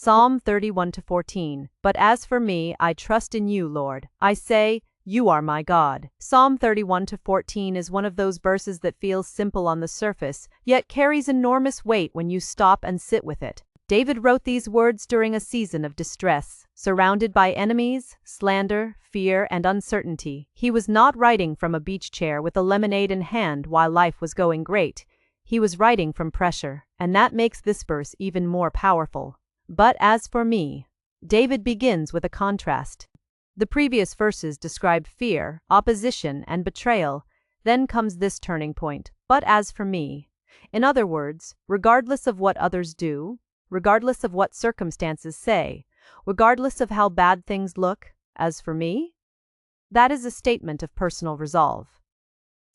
Psalm 31-14. But as for me, I trust in you, Lord. I say, you are my God. Psalm 31-14 is one of those verses that feels simple on the surface, yet carries enormous weight when you stop and sit with it. David wrote these words during a season of distress, surrounded by enemies, slander, fear, and uncertainty. He was not writing from a beach chair with a lemonade in hand while life was going great. He was writing from pressure, and that makes this verse even more powerful. But as for me, David begins with a contrast. The previous verses describe fear, opposition, and betrayal. Then comes this turning point. But as for me. In other words, regardless of what others do, regardless of what circumstances say, regardless of how bad things look, as for me, that is a statement of personal resolve.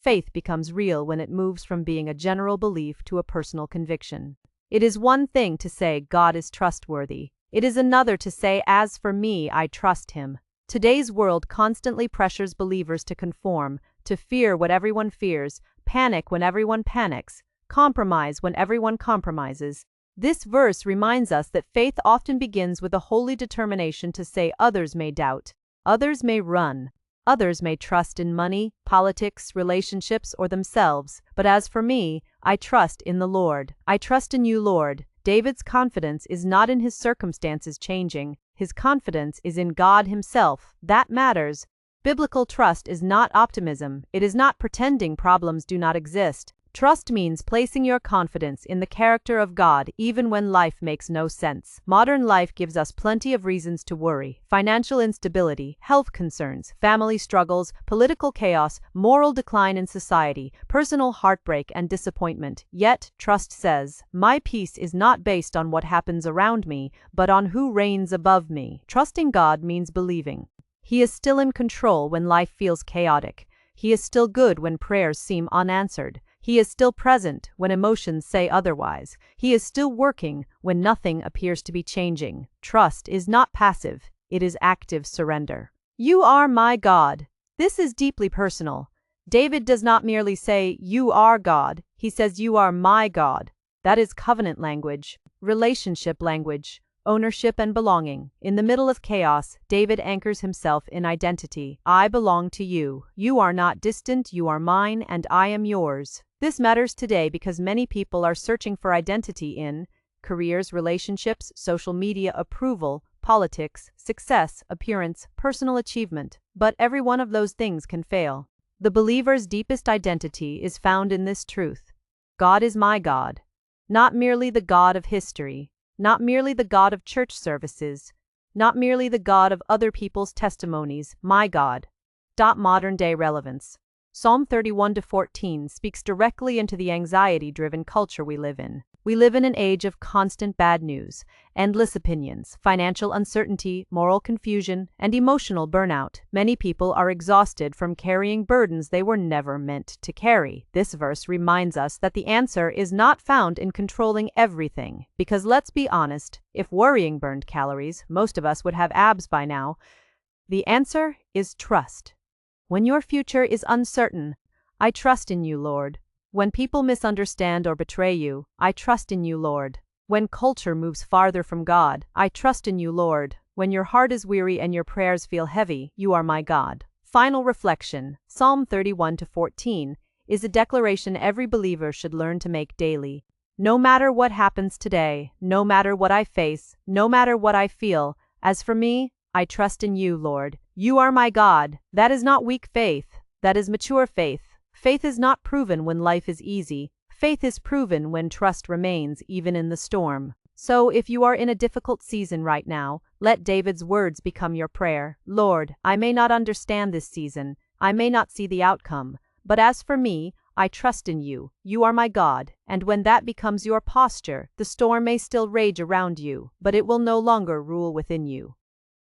Faith becomes real when it moves from being a general belief to a personal conviction. It is one thing to say God is trustworthy. It is another to say, as for me, I trust him. Today's world constantly pressures believers to conform, to fear what everyone fears, panic when everyone panics, compromise when everyone compromises. This verse reminds us that faith often begins with a holy determination to say others may doubt, others may run, others may trust in money, politics, relationships, or themselves. But as for me, I trust in the Lord. I trust in you, Lord. David's confidence is not in his circumstances changing. His confidence is in God himself. That matters. Biblical trust is not optimism. It is not pretending problems do not exist. Trust means placing your confidence in the character of God even when life makes no sense. Modern life gives us plenty of reasons to worry. Financial instability, health concerns, family struggles, political chaos, moral decline in society, personal heartbreak and disappointment. Yet, trust says, my peace is not based on what happens around me, but on who reigns above me. Trusting God means believing He is still in control when life feels chaotic. He is still good when prayers seem unanswered. He is still present when emotions say otherwise. He is still working when nothing appears to be changing. Trust is not passive, it is active surrender. You are my God. This is deeply personal. David does not merely say, you are God. He says, you are my God. That is covenant language, relationship language, ownership and belonging. In the middle of chaos, David anchors himself in identity. I belong to you. You are not distant, you are mine, and I am yours. This matters today because many people are searching for identity in careers, relationships, social media approval, politics, success, appearance, personal achievement. But every one of those things can fail. The believer's deepest identity is found in this truth. God is my God, not merely the God of history, not merely the God of church services, not merely the God of other people's testimonies, my God. Modern-day relevance. Psalm 31-14 speaks directly into the anxiety-driven culture we live in. We live in an age of constant bad news, endless opinions, financial uncertainty, moral confusion, and emotional burnout. Many people are exhausted from carrying burdens they were never meant to carry. This verse reminds us that the answer is not found in controlling everything, because let's be honest, if worrying burned calories, most of us would have abs by now. The answer is trust. When your future is uncertain, I trust in you, Lord. When people misunderstand or betray you, I trust in you, Lord. When culture moves farther from God, I trust in you, Lord. When your heart is weary and your prayers feel heavy, you are my God. Final reflection. Psalm 31-14 is a declaration every believer should learn to make daily. No matter what happens today, no matter what I face, no matter what I feel, as for me, I trust in you, Lord. You are my God. That is not weak faith. That is mature faith. Faith is not proven when life is easy. Faith is proven when trust remains even in the storm. So if you are in a difficult season right now, let David's words become your prayer. Lord, I may not understand this season. I may not see the outcome. But as for me, I trust in you. You are my God. And when that becomes your posture, the storm may still rage around you, but it will no longer rule within you.